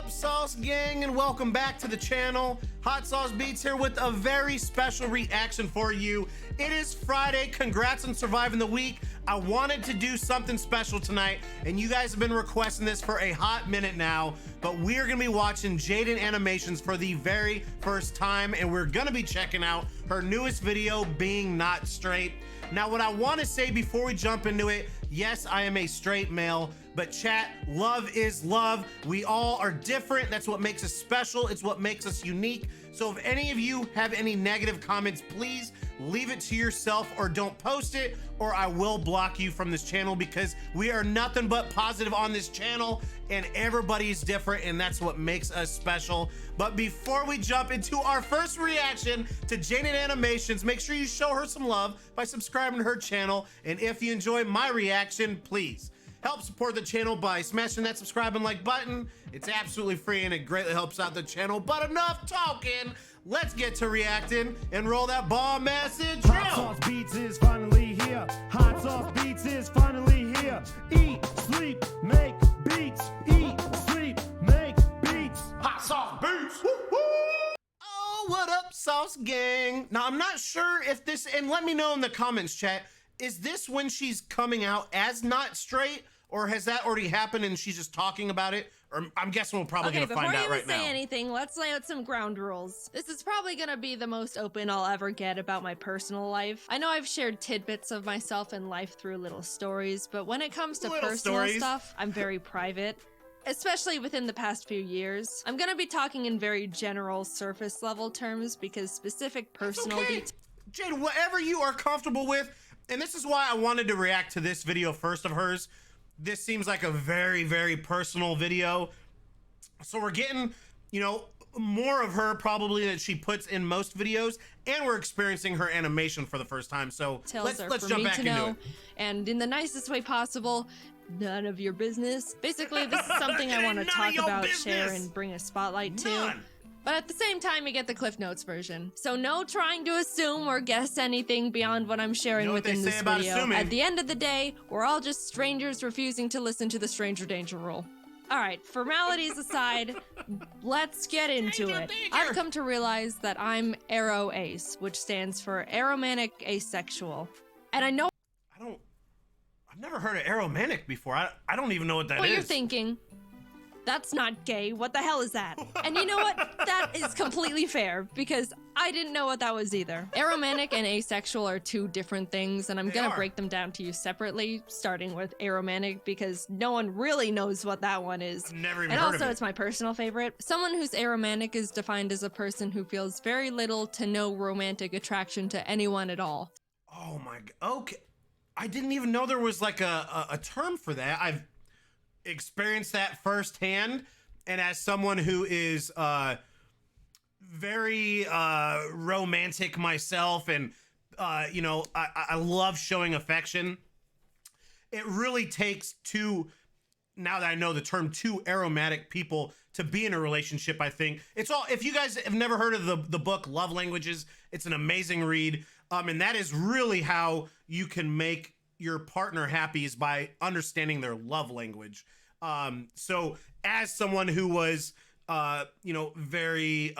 up, Sauce Gang, and welcome back to the channel. Hot Sauce Beats here with a very special reaction for you. It is Friday. Congrats on surviving the week. I wanted to do something special tonight, and you guys have been requesting this for a hot minute now, but we're gonna be watching Jaiden animations for the very first time, and we're gonna be checking out her newest video, Being Not Straight. Now, what I want to say before we jump into it, yes, I am a straight male, but chat, love is love. We all are different. That's what makes us special. It's what makes us unique. So if any of you have any negative comments, please leave it to yourself or don't post it, or I will block you from this channel, because we are nothing but positive on this channel and everybody's different, and that's what makes us special. But before we jump into our first reaction to Jaiden animations, make sure you show her some love by subscribing to her channel. And if you enjoy my reaction, please help support the channel by smashing that subscribe and like button. It's absolutely free and it greatly helps out the channel. But enough talking, let's get to reacting and roll that bomb ass intro. Hot Sauce Beats is finally here. Hot Sauce Beats is finally here. Eat, sleep, make beats. Eat, sleep, make beats. Hot Sauce Beats. Woo woo. Oh, what up, Sauce Gang? Now, I'm not sure if this, and let me know in the comments, chat, is this when she's coming out as not straight, or has that already happened and she's just talking about it? Or I'm guessing we're probably gonna find out right now. Before you say anything, let's lay out some ground rules. This is probably gonna be the most open I'll ever get about my personal life. I know I've shared tidbits of myself and life through little stories, but when it comes to personal stuff, I'm very private. Especially within the past few years. I'm gonna be talking in very general surface level terms because specific personal details. Jade, whatever you are comfortable with, and this is why I wanted to react to this video first of hers. This seems like a very, very personal video. So we're getting, you know, more of her probably that she puts in most videos, and we're experiencing her animation for the first time. So let's jump back into it. And in the nicest way possible, none of your business. Basically, this is something I want to talk about, share, and bring a spotlight to. But at the same time, you get the Cliff Notes version. So no trying to assume or guess anything beyond what I'm sharing within this video. At the end of the day, we're all just strangers refusing to listen to the stranger danger rule. All right, formalities aside, let's get into it. I've come to realize that I'm aro-ace, which stands for aromantic asexual. And I know I've never heard of aromantic before. I don't even know what that is. What you're thinking. That's not gay. What the hell is that? And you know what? That is completely fair, because I didn't know what that was either. Aromantic and asexual are two different things, and I'm gonna break them down to you separately, starting with aromantic, because no one really knows what that one is. I've never even heard of it. And also, it's my personal favorite. Someone who's aromantic is defined as a person who feels very little to no romantic attraction to anyone at all. Oh my god. Okay. I didn't even know there was like a term for that. I've experienced that firsthand, and as someone who is very romantic myself, and you know, I love showing affection. It really takes two, now that I know the term, two aromatic people to be in a relationship. I think it's all, if you guys have never heard of the book Love Languages, it's an amazing read, and that is really how you can make your partner happy, is by understanding their love language. So as someone who was, you know, very,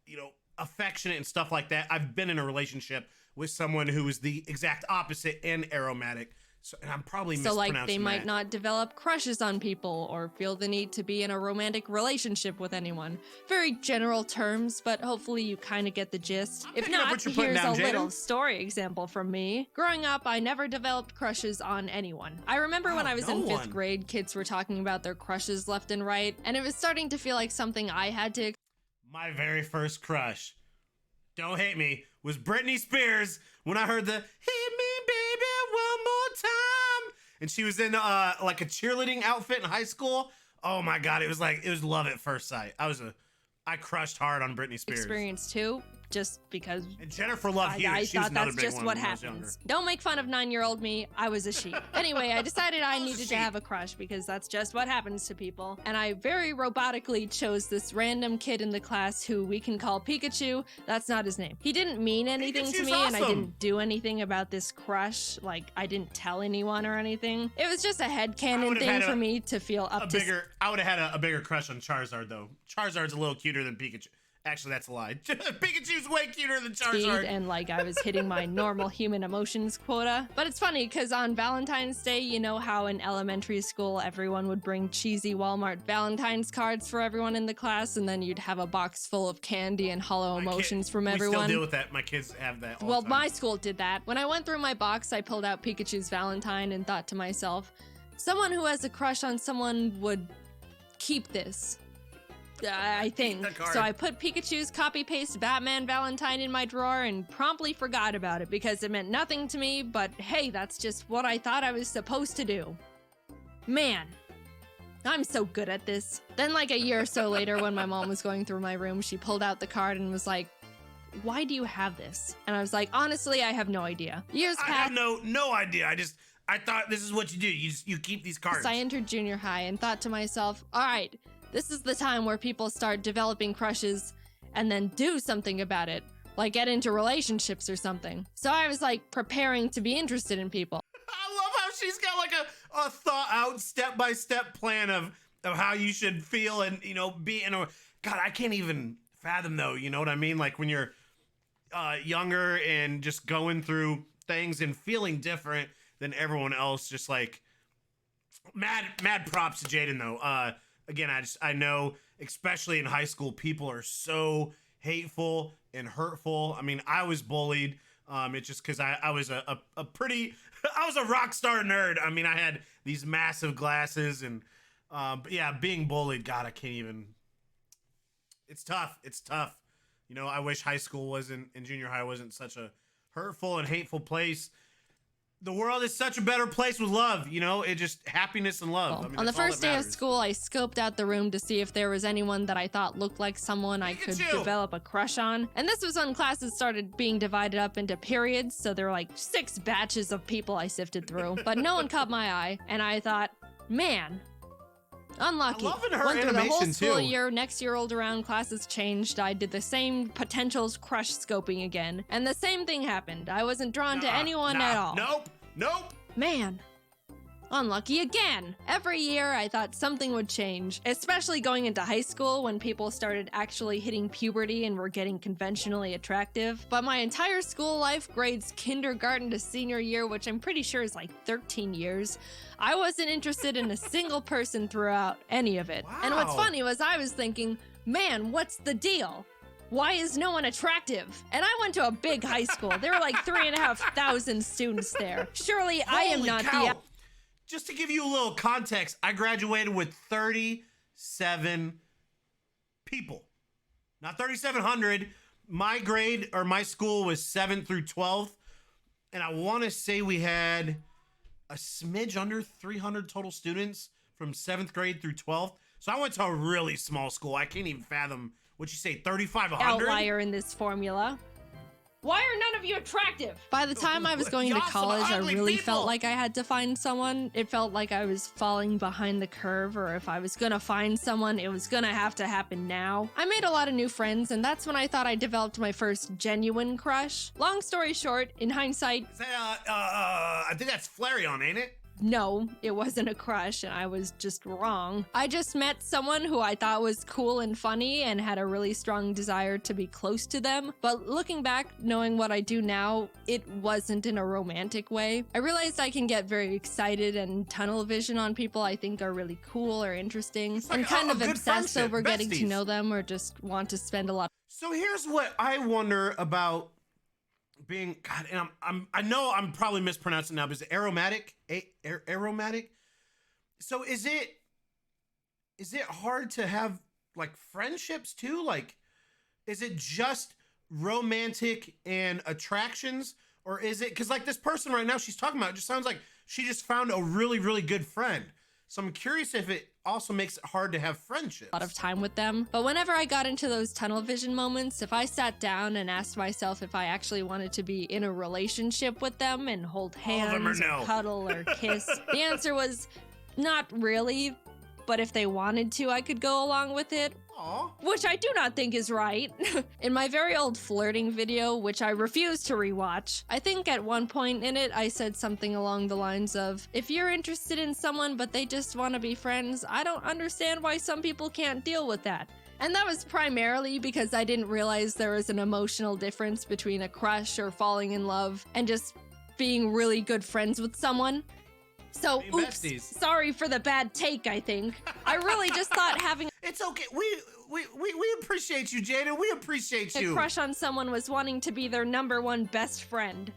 you know, affectionate and stuff like that, I've been in a relationship with someone who is the exact opposite and aromatic. So, and I'm probably mispronouncing like, they might not develop crushes on people or feel the need to be in a romantic relationship with anyone. Very general terms, but hopefully you kind of get the gist. If not, here's a little story example from me. Growing up, I never developed crushes on anyone. I remember when I was in 5th grade, kids were talking about their crushes left and right, and it was starting to feel like something I had to. My very first crush, don't hate me, was Britney Spears when I heard the "Hit Me Baby One More Time," and she was in like a cheerleading outfit in high school. Oh my god, it was love at first sight. I crushed hard on Britney Spears. Experience too. just because And Jennifer loved Hughes. I She was thought another that's big just one what when I was younger. happens. Don't make fun of 9-year-old me. I was a sheep. Anyway, I decided I needed to have a crush because that's just what happens to people. And I very robotically chose this random kid in the class who we can call Pikachu. That's not his name. He didn't mean anything to Pikachu's me, and I awesome. didn't do anything about this crush. Like, I didn't tell anyone or anything. It was just a headcanon thing for me to feel up to. I would have had a bigger crush on Charizard, though. Charizard's a little cuter than Pikachu. Actually, that's a lie. Pikachu's way cuter than Charizard. And like I was hitting my normal human emotions quota. But it's funny because on Valentine's Day, you know how in elementary school everyone would bring cheesy Walmart Valentine's cards for everyone in the class, and then you'd have a box full of candy and hollow emotions from everyone. We still deal with that. My kids have that all Well, the time. my school did that. When I went through my box, I pulled out Pikachu's Valentine and thought to myself, someone who has a crush on someone would keep this. I think. So I put Pikachu's copy-paste Batman Valentine in my drawer and promptly forgot about it because it meant nothing to me, but hey, that's just what I thought I was supposed to do. Man, I'm so good at this. Then like a year or so later when my mom was going through my room, she pulled out the card and was like, why do you have this? And I was like, honestly, I have no idea. Years passed. I have no idea. I thought this is what you do. You keep these cards. I entered junior high and thought to myself, all right, this is the time where people start developing crushes and then do something about it, like get into relationships or something. So I was like preparing to be interested in people. I love how she's got like a thought out step-by-step plan of how you should feel and, you know, be in a, God, I can't even fathom though, you know what I mean? Like when you're younger and just going through things and feeling different than everyone else, just like mad props to Jaiden though. Again, I know, especially in high school, people are so hateful and hurtful. I mean, I was bullied. It's just because I was I was a rock star nerd. I mean, I had these massive glasses and, but yeah, being bullied, God, I can't even, it's tough. It's tough. You know, I wish high school and junior high wasn't such a hurtful and hateful place. The world is such a better place with love, you know, it just happiness and love. I mean, on the first day of school, I scoped out the room to see if there was anyone that I thought looked like someone I could develop a crush on. And this was when classes started being divided up into periods, so there were like 6 batches of people I sifted through, but no one caught my eye. And I thought, man, unlucky. Went through the whole school year. Next year rolled around, classes changed. I did the same potentials crush scoping again, and the same thing happened. I wasn't drawn to anyone at all. Nope. Man, unlucky again. Every year I thought something would change, especially going into high school when people started actually hitting puberty and were getting conventionally attractive. But my entire school life, grades kindergarten to senior year, which I'm pretty sure is like 13 years, I wasn't interested in a single person throughout any of it. Wow. And what's funny was I was thinking, man, what's the deal? Why is no one attractive? And I went to a big high school. There were like 3,500 students there. Surely I am not the... Just to give you a little context, I graduated with 37 people. Not 3,700. My grade, or my school, was 7th through 12th. And I want to say we had a smidge under 300 total students from 7th grade through 12th. So I went to a really small school. I can't even fathom, what'd you say, 3,500? Outlier in this formula. Why are none of you attractive? By the time I was going to college, I really felt like I had to find someone. It felt like I was falling behind the curve, or if I was gonna find someone, it was gonna have to happen now. I made a lot of new friends, and that's when I thought I developed my first genuine crush. Long story short, in hindsight... I think that's Flareon, ain't it? No, it wasn't a crush, and I was just wrong. I just met someone who I thought was cool and funny and had a really strong desire to be close to them. But looking back, knowing what I do now, it wasn't in a romantic way. I realized I can get very excited and tunnel vision on people I think are really cool or interesting, and kind of obsess over getting to know them or just want to spend a lot. So here's what I wonder about being, God, and I know I'm probably mispronouncing now, but is it aromatic? Aromatic? So is it hard to have like friendships too? Like, is it just romantic and attractions, or is it, because like this person right now she's talking about, it just sounds like she just found a really, really good friend. So I'm curious if it also makes it hard to have friendships. A lot of time with them. But whenever I got into those tunnel vision moments, if I sat down and asked myself if I actually wanted to be in a relationship with them and hold hands or cuddle or kiss, the answer was not really. But if they wanted to, I could go along with it. Aww. Which I do not think is right. In my very old flirting video, which I refuse to rewatch, I think at one point in it, I said something along the lines of, if you're interested in someone but they just want to be friends, I don't understand why some people can't deal with that. And that was primarily because I didn't realize there was an emotional difference between a crush or falling in love and just being really good friends with someone. So, oops, sorry for the bad take, I think. I really just thought having It's okay. We appreciate you, Jaiden. We appreciate you. a crush on someone was wanting to be their #1 best friend.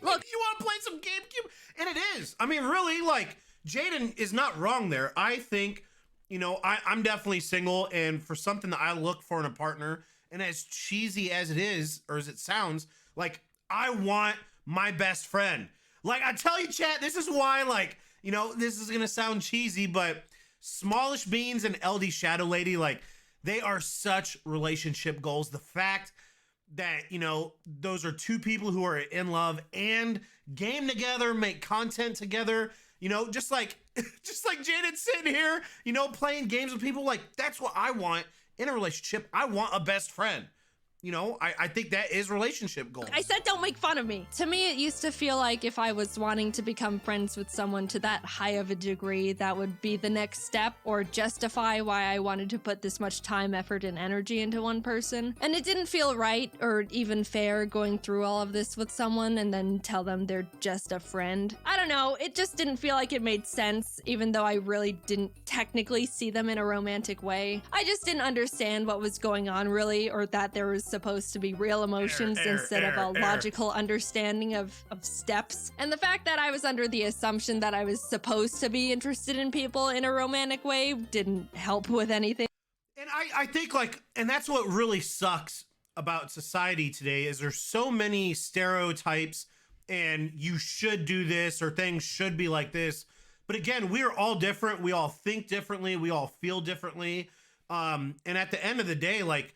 Look, you want to play some GameCube? And it is. I mean, really, like, Jaiden is not wrong there. I think, you know, I'm definitely single, and for something that I look for in a partner, and as cheesy as it is, or as it sounds, like, I want my best friend. Like, I tell you, chat, this is why, like, you know, this is gonna sound cheesy, but Smallish Beans and LDShadowLady, like, they are such relationship goals. The fact that, you know, those are two people who are in love and game together, make content together, you know, just like Jaiden sitting here, you know, playing games with people, like, that's what I want in a relationship. I want a best friend. You know, I think that is relationship goals. I said don't make fun of me. To me, it used to feel like if I was wanting to become friends with someone to that high of a degree, that would be the next step or justify why I wanted to put this much time, effort, and energy into one person. And it didn't feel right or even fair going through all of this with someone and then tell them they're just a friend. I don't know, it just didn't feel like it made sense, even though I really didn't technically see them in a romantic way. I just didn't understand what was going on really, or that there was supposed to be real emotions instead of a logical understanding of steps. And the fact that I was under the assumption that I was supposed to be interested in people in a romantic way didn't help with anything. And I think, like, and that's what really sucks about society today is there's so many stereotypes and you should do this or things should be like this. But again, we are all different. We all think differently. We all feel differently. And at the end of the day, like,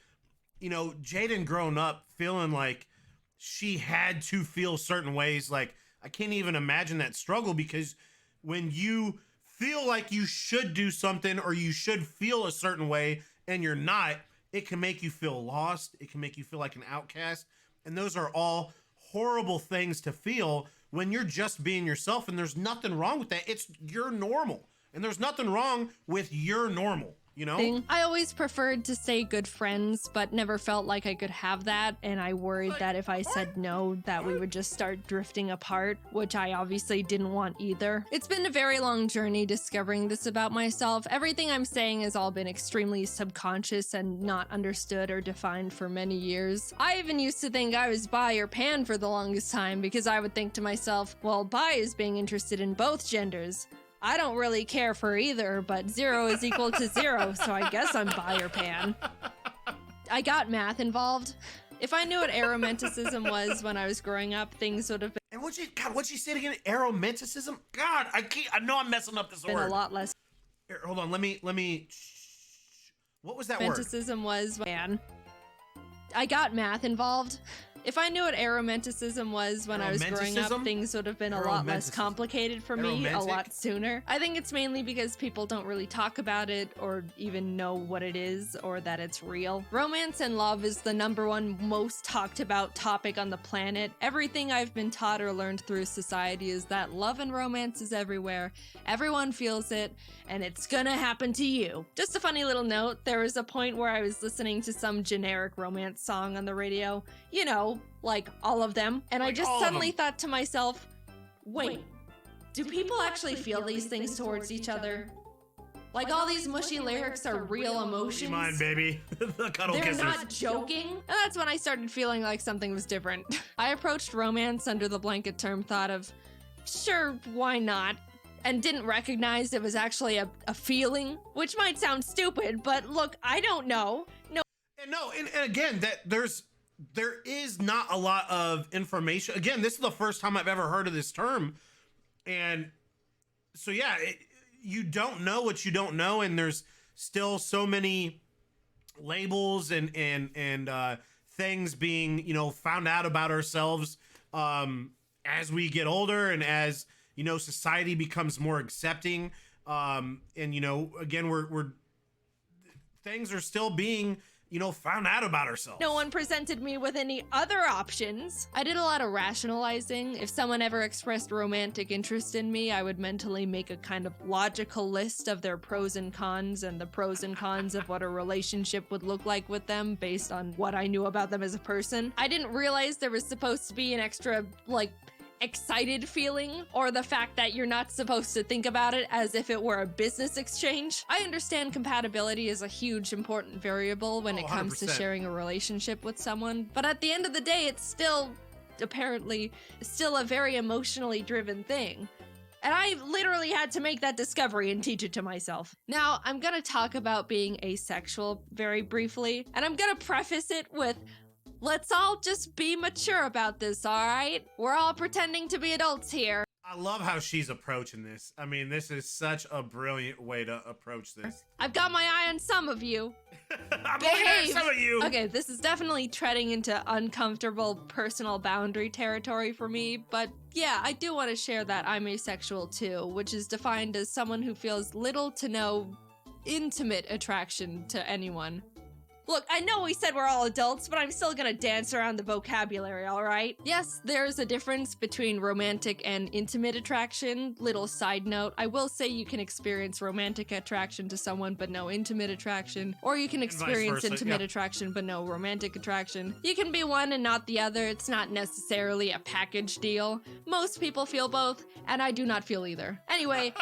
you know, Jaiden grown up feeling like she had to feel certain ways. Like, I can't even imagine that struggle, because when you feel like you should do something or you should feel a certain way and you're not, it can make you feel lost. It can make you feel like an outcast. And those are all horrible things to feel when you're just being yourself, and there's nothing wrong with that. It's you're normal, and there's nothing wrong with your normal. You know? I always preferred to stay good friends, but never felt like I could have that, and I worried that if I said no, that we would just start drifting apart, which I obviously didn't want either. It's been a very long journey discovering this about myself. Everything I'm saying has all been extremely subconscious and not understood or defined for many years. I even used to think I was bi or pan for the longest time, because I would think to myself, well, bi is being interested in both genders. I don't really care for either, but 0 is equal to 0, so I guess I'm bi or pan. I got math involved. If I knew what aromanticism was when I was growing up, things would have been— And what'd she say again? Aromanticism? God, I know I'm messing up this word. a lot less. Here, hold on, let me. What was that word? Aromanticism was man. I got math involved. If I knew what aromanticism was when I was growing up, things would have been a lot less complicated for me a lot sooner. I think it's mainly because people don't really talk about it or even know what it is or that it's real. Romance and love is the #1 most talked about topic on the planet. Everything I've been taught or learned through society is that love and romance is everywhere. Everyone feels it, and it's gonna happen to you. Just a funny little note, there was a point where I was listening to some generic romance song on the radio. You know, like all of them. And I just suddenly thought to myself, wait, do people actually feel these things towards each other? Like all these mushy lyrics are real emotions? Be mine, baby. The cuddle They're kisses. not joking? And that's when I started feeling like something was different. I approached romance under the blanket term thought of, sure, why not? And didn't recognize it was actually a feeling, which might sound stupid, but look, I don't know. And again, there is not a lot of information. Again, this is the first time I've ever heard of this term. And so, yeah, you don't know what you don't know, and there's still so many labels and things being, you know, found out about ourselves as we get older and as, you know, society becomes more accepting. And, you know, again, we're things are still being, you know, found out about ourselves. No one presented me with any other options. I did a lot of rationalizing. If someone ever expressed romantic interest in me, I would mentally make a kind of logical list of their pros and cons and the pros and cons of what a relationship would look like with them based on what I knew about them as a person. I didn't realize there was supposed to be an extra, like, excited feeling, or the fact that you're not supposed to think about it as if it were a business exchange. I understand compatibility is a huge important variable when it comes to 100%. sharing a relationship with someone, but at the end of the day, it's still apparently still a very emotionally driven thing. And I literally had to make that discovery and teach it to myself. Now, I'm gonna talk about being asexual very briefly, and I'm gonna preface it with, let's all just be mature about this, all right? We're all pretending to be adults here. I love how she's approaching this. I mean, this is such a brilliant way to approach this. I've got my eye on some of you. I'm looking at some of you. Okay, this is definitely treading into uncomfortable personal boundary territory for me, but yeah, I do want to share that I'm asexual too, which is defined as someone who feels little to no intimate attraction to anyone. Look, I know we said we're all adults, but I'm still gonna dance around the vocabulary, all right? Yes, there's a difference between romantic and intimate attraction. Little side note, I will say you can experience romantic attraction to someone but no intimate attraction, or you can experience versa, intimate yeah. attraction but no romantic attraction. You can be one and not the other. It's not necessarily a package deal. Most people feel both, and I do not feel either. Anyway,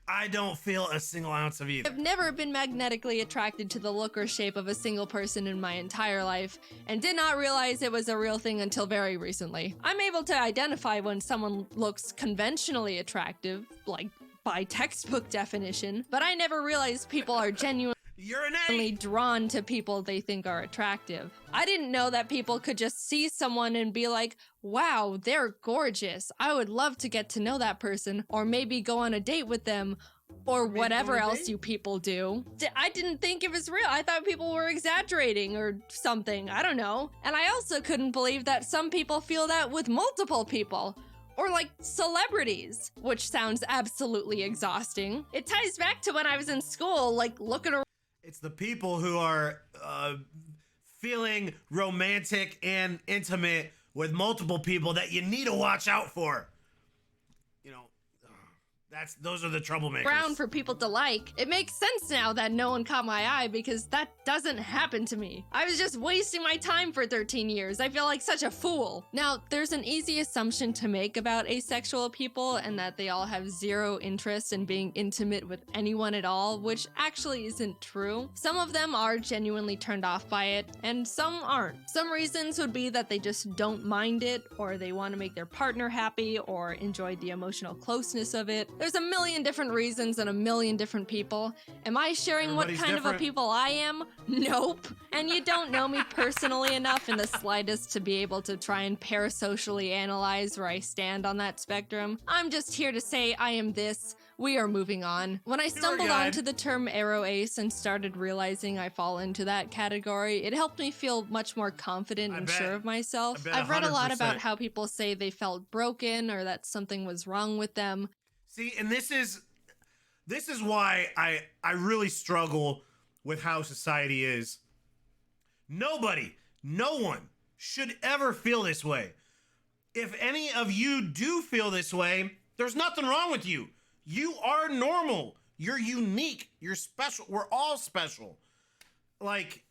I don't feel a single ounce of either. I've never been magnetically attracted to the look or shape of a single person in my entire life, and did not realize it was a real thing until very recently. I'm able to identify when someone looks conventionally attractive, like by textbook definition, but I never realized people are genuinely You're an A. drawn to people they think are attractive. I didn't know that people could just see someone and be like, wow, they're gorgeous. I would love to get to know that person, or maybe go on a date with them, or whatever else you people do. I didn't think it was real. I thought people were exaggerating or something. I don't know. And I also couldn't believe that some people feel that with multiple people. Or like celebrities, which sounds absolutely exhausting. It ties back to when I was in school, like looking around. It's the people who are feeling romantic and intimate with multiple people that you need to watch out for. You know, those are the troublemakers. Around for people to like. It makes sense now that no one caught my eye because that doesn't happen to me. I was just wasting my time for 13 years. I feel like such a fool. Now, there's an easy assumption to make about asexual people and that they all have zero interest in being intimate with anyone at all, which actually isn't true. Some of them are genuinely turned off by it, and some aren't. Some reasons would be that they just don't mind it, or they want to make their partner happy, or enjoy the emotional closeness of it. There's a million different reasons and a million different people. Am I sharing Everybody's what kind of a different. people I am? Nope. And you don't know me personally enough in the slightest to be able to try and parasocially analyze where I stand on that spectrum. I'm just here to say I am this. We are moving on. When I stumbled guide. onto the term ace and started realizing I fall into that category, it helped me feel much more confident and bet. sure of myself. I bet I've read a lot 100%. about how people say they felt broken or that something was wrong with them. See, and this is why I really struggle with how society is. Nobody, no one should ever feel this way. If any of you do feel this way, there's nothing wrong with you. You are normal. You're unique. You're special. We're all special. Like,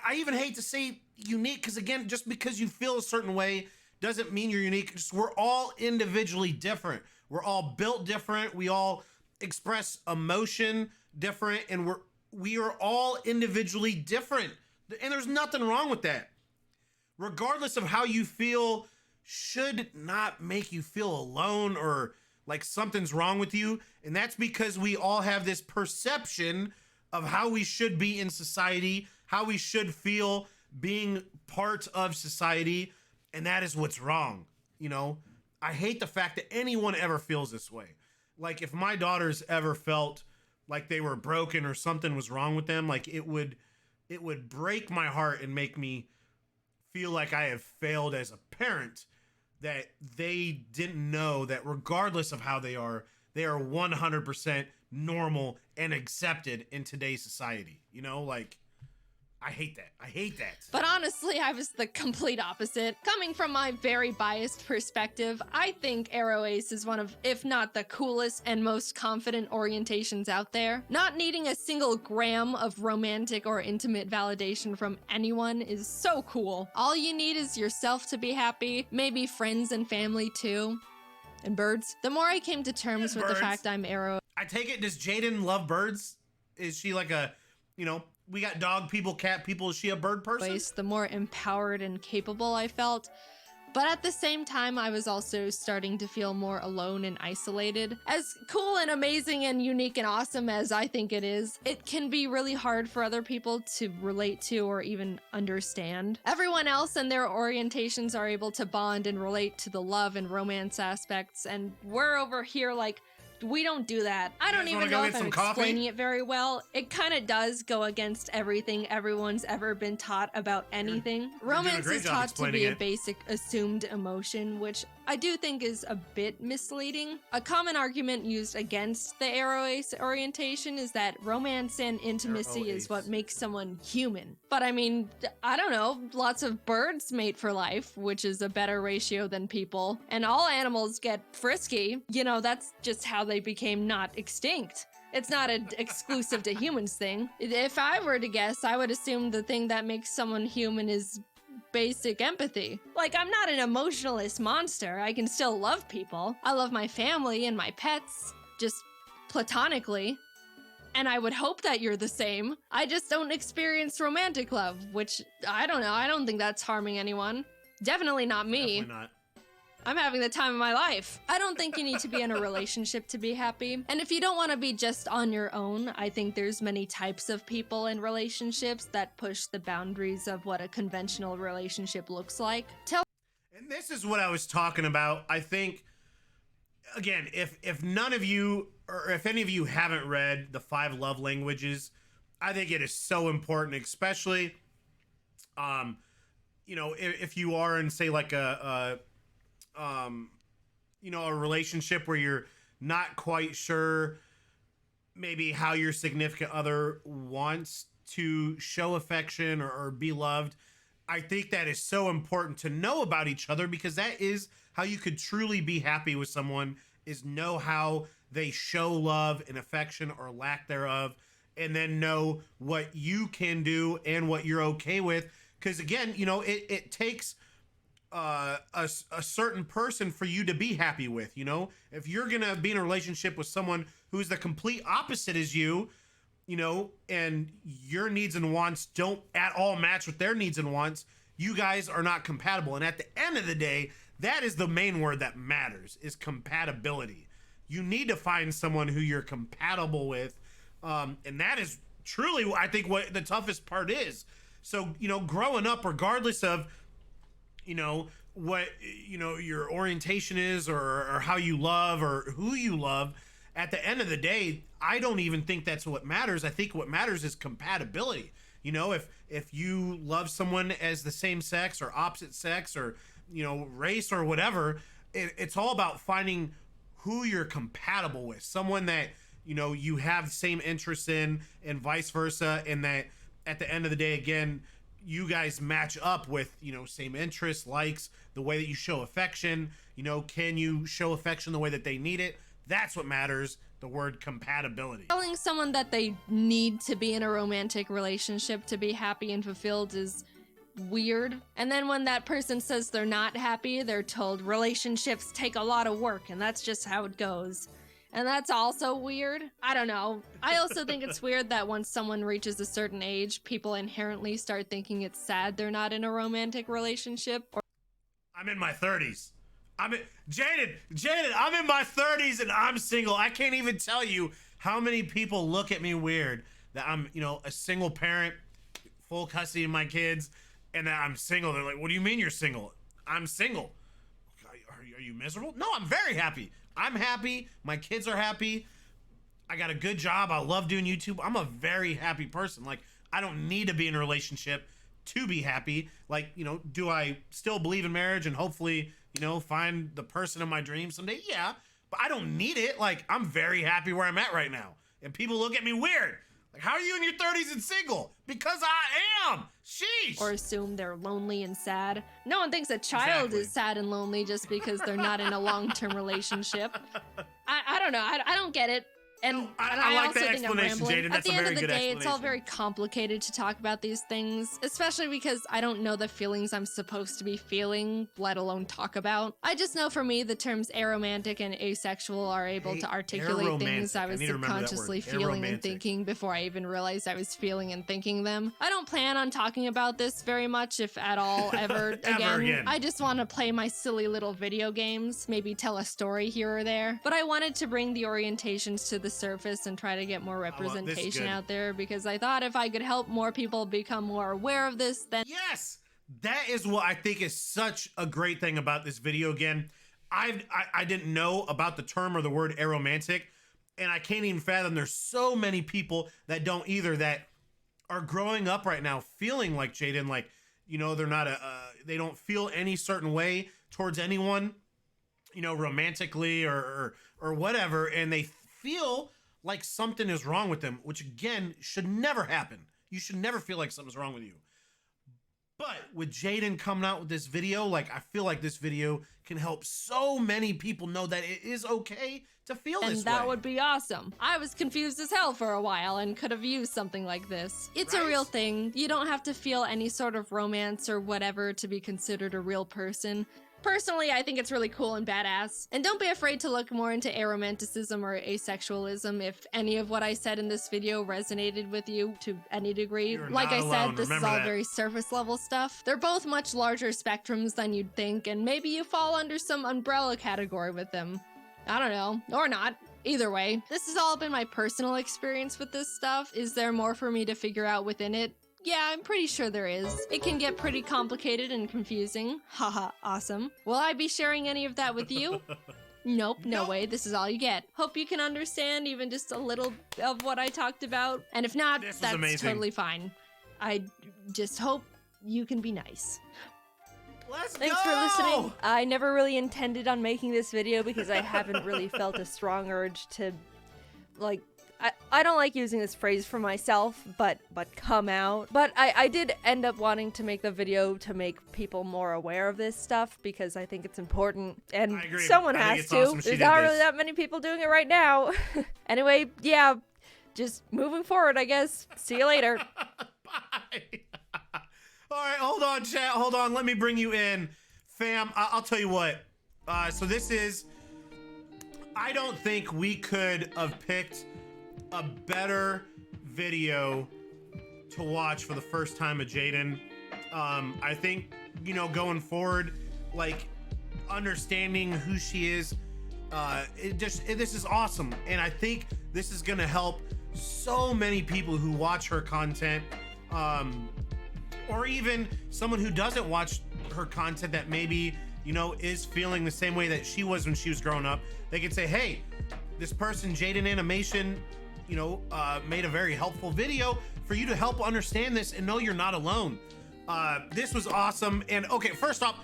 I even hate to say unique because, again, just because you feel a certain way doesn't mean you're unique. Just, we're all individually different. We're all built different. We all express emotion different, and we are all individually different. And there's nothing wrong with that. Regardless of how you feel, should not make you feel alone or like something's wrong with you. And that's because we all have this perception of how we should be in society, how we should feel being part of society. And that is what's wrong. You know, I hate the fact that anyone ever feels this way. like if my daughters ever felt like they were broken or something was wrong with them, like it would break my heart and make me feel like I have failed as a parent, that they didn't know that regardless of how they are 100% normal and accepted in today's society. You know, like, I hate that. I hate that. But honestly, I was the complete opposite. Coming from my very biased perspective, I think Aro Ace is one of, if not the coolest and most confident orientations out there. Not needing a single gram of romantic or intimate validation from anyone is so cool. All you need is yourself to be happy, maybe friends and family too. And birds. The more I came to terms with the fact I'm Aro. I take it, does Jaiden love birds? Is she like a, you know, we got dog people, cat people. Is she a bird person? The more empowered and capable I felt. But at the same time, I was also starting to feel more alone and isolated. As cool and amazing and unique and awesome as I think it is, it can be really hard for other people to relate to or even understand. Everyone else and their orientations are able to bond and relate to the love and romance aspects, and we're over here like, we don't do that. I don't even know if I'm explaining it very well. It kind of does go against everything everyone's ever been taught about anything. Romance is taught to be a basic assumed emotion, which I do think is a bit misleading. A common argument used against the Aro Ace orientation is that romance and intimacy is what makes someone human. But I mean, I don't know, lots of birds mate for life, which is a better ratio than people, and all animals get frisky. You know, that's just how they became not extinct. It's not an exclusive to humans thing. If I were to guess, I would assume the thing that makes someone human is basic empathy. Like, I'm not an emotionalist monster. I can still love people. I love my family and my pets, just platonically. And I would hope that you're the same. I just don't experience romantic love, which, I don't know. I don't think that's harming anyone. Definitely not me. Definitely not. I'm having the time of my life. I don't think you need to be in a relationship to be happy. And if you don't want to be just on your own, I think there's many types of people in relationships that push the boundaries of what a conventional relationship looks like. And this is what I was talking about. I think, again, if none of you, or if any of you haven't read The 5 Love Languages, I think it is so important, especially, you know, if you are in, say, like you know, a relationship where you're not quite sure maybe how your significant other wants to show affection or be loved. I think that is so important to know about each other, because that is how you could truly be happy with someone, is know how they show love and affection or lack thereof, and then know what you can do and what you're okay with. Because again, you know, it takes a certain person for you to be happy with. You know, if you're gonna be in a relationship with someone who's the complete opposite as you, you know, and your needs and wants don't at all match with their needs and wants, you guys are not compatible. And at the end of the day, that is the main word that matters, is compatibility. You need to find someone who you're compatible with, and that is truly, I think, what the toughest part is. So, you know, growing up, regardless of, you know, what, you know, your orientation is, or how you love or who you love, at the end of the day, I don't even think that's what matters. I think what matters is compatibility. You know, if you love someone as the same sex or opposite sex or, you know, race or whatever, it's all about finding who you're compatible with. Someone that, you know, you have the same interests in, and vice versa, and that at the end of the day, again, you guys match up with, you know, same interests, likes, the way that you show affection. You know, can you show affection the way that they need it? That's what matters, the word compatibility. Telling someone that they need to be in a romantic relationship to be happy and fulfilled is weird. And then when that person says they're not happy, they're told relationships take a lot of work and that's just how it goes. And that's also weird. I don't know. I also think it's weird that once someone reaches a certain age, people inherently start thinking it's sad they're not in a romantic relationship. I'm in my 30s. Jaiden, I'm in my 30s and I'm single. I can't even tell you how many people look at me weird that I'm, you know, a single parent, full custody of my kids, and that I'm single. They're like, what do you mean you're single? I'm single. Are you miserable? No, I'm very happy. I'm happy. My kids are happy. I got a good job. I love doing YouTube. I'm a very happy person. Like, I don't need to be in a relationship to be happy. Like, you know, do I still believe in marriage and hopefully, you know, find the person of my dreams someday? Yeah, but I don't need it. Like, I'm very happy where I'm at right now. And people look at me weird. Like, how are you in your 30s and single? Because I am. Sheesh. Or assume they're lonely and sad. No one thinks a child is sad and lonely just because they're not in a long-term relationship. I don't know. I don't get it. And I like also that think I'm explanation, rambling. Jaiden. That's a very good explanation. At the end of the day, it's all very complicated to talk about these things, especially because I don't know the feelings I'm supposed to be feeling, let alone talk about. I just know for me, the terms aromantic and asexual are able to articulate things I was subconsciously feeling and thinking before I even realized I was feeling and thinking them. I don't plan on talking about this very much, if at all, ever again. I just want to play my silly little video games, maybe tell a story here or there. But I wanted to bring the orientations to the surface and try to get more representation out there, because I thought if I could help more people become more aware of this, then yes, that is what I think is such a great thing about this video. Again, I didn't know about the term or the word aromantic, and I can't even fathom there's so many people that don't either, that are growing up right now feeling like Jaiden, like, you know, they're not they don't feel any certain way towards anyone, you know, romantically or whatever, and they feel like something is wrong with them, which again should never happen. You should never feel like something's wrong with you. But with Jaiden coming out with this video, like, I feel like this video can help so many people know that it is okay to feel this way. And that would be awesome. I was confused as hell for a while and could have used something like this. It's a real thing. You don't have to feel any sort of romance or whatever to be considered a real person. Personally, I think it's really cool and badass. And don't be afraid to look more into aromanticism or asexualism if any of what I said in this video resonated with you to any degree. Like I said, this is all very surface level stuff. They're both much larger spectrums than you'd think, and maybe you fall under some umbrella category with them. I don't know, or not. Either way, this has all been my personal experience with this stuff. Is there more for me to figure out within it? Yeah, I'm pretty sure there is. It can get pretty complicated and confusing. Haha, awesome. Will I be sharing any of that with you? Nope, no way. This is all you get. Hope you can understand even just a little of what I talked about. And if not, that's totally fine. I just hope you can be nice. Thanks for listening. I never really intended on making this video because I haven't really felt a strong urge to, like, I don't like using this phrase for myself, but come out. But I did end up wanting to make the video to make people more aware of this stuff because I think it's important, and someone has to. Awesome There's not really that many people doing it right now. Anyway, yeah, just moving forward, I guess. See you later. Bye. All right, hold on, chat. Hold on. Let me bring you in. Fam, I'll tell you what. So this is... I don't think we could have picked a better video to watch for the first time of Jaiden. I think, you know, going forward, like, understanding who she is, this is awesome. And I think this is gonna help so many people who watch her content, or even someone who doesn't watch her content that maybe, you know, is feeling the same way that she was when she was growing up. They can say, hey, this person, Jaiden Animation, you know, made a very helpful video for you to help understand this and know you're not alone. This was awesome. And okay, first off,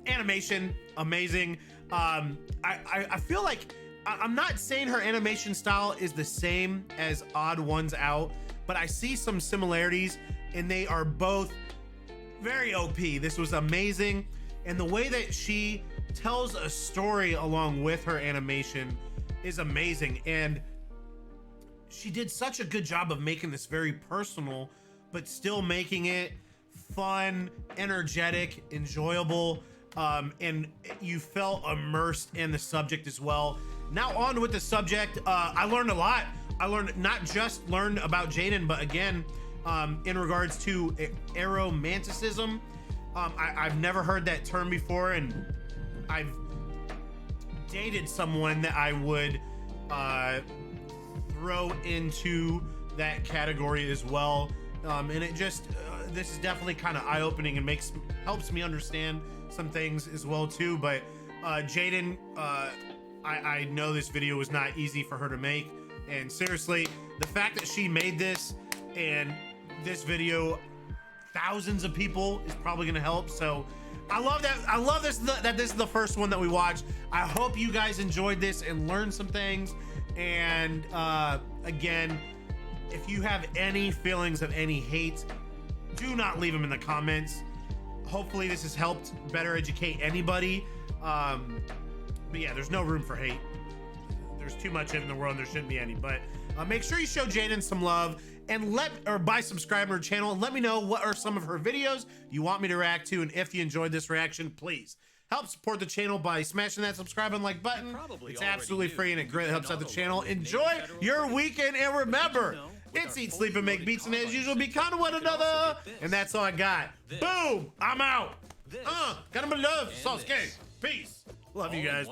animation, amazing. I feel like, I'm not saying her animation style is the same as Odd Ones Out, but I see some similarities and they are both very OP. This was amazing. And the way that she tells a story along with her animation is amazing. And she did such a good job of making this very personal, but still making it fun, energetic, enjoyable, and you felt immersed in the subject as well. Now on with the subject. I learned a lot. I learned not just about Jaiden, but again, in regards to aromanticism. I've never heard that term before, and I've dated someone that I would throw into that category as well, and it just this is definitely kind of eye-opening and helps me understand some things as well too. But Jaiden, I know this video was not easy for her to make, and seriously, the fact that she made this and this video, thousands of people, is probably gonna help. So I love that. I love this, that this is the first one that we watched. I hope you guys enjoyed this and learned some things. And again, if you have any feelings of any hate, do not leave them in the comments. Hopefully this has helped better educate anybody. But yeah, there's no room for hate. There's too much in the world and there shouldn't be any. But make sure you show Jaiden some love and by subscribing to her channel and let me know what are some of her videos you want me to react to. And if you enjoyed this reaction, please help support the channel by smashing that subscribe and like button. It's absolutely free and it greatly helps out the channel. Enjoy your weekend and remember, it's eat, sleep, and make beats, and as usual, be kind to one another. And that's all I got. Boom! I'm out. Got him a love, sauce gang. Peace. Love you guys.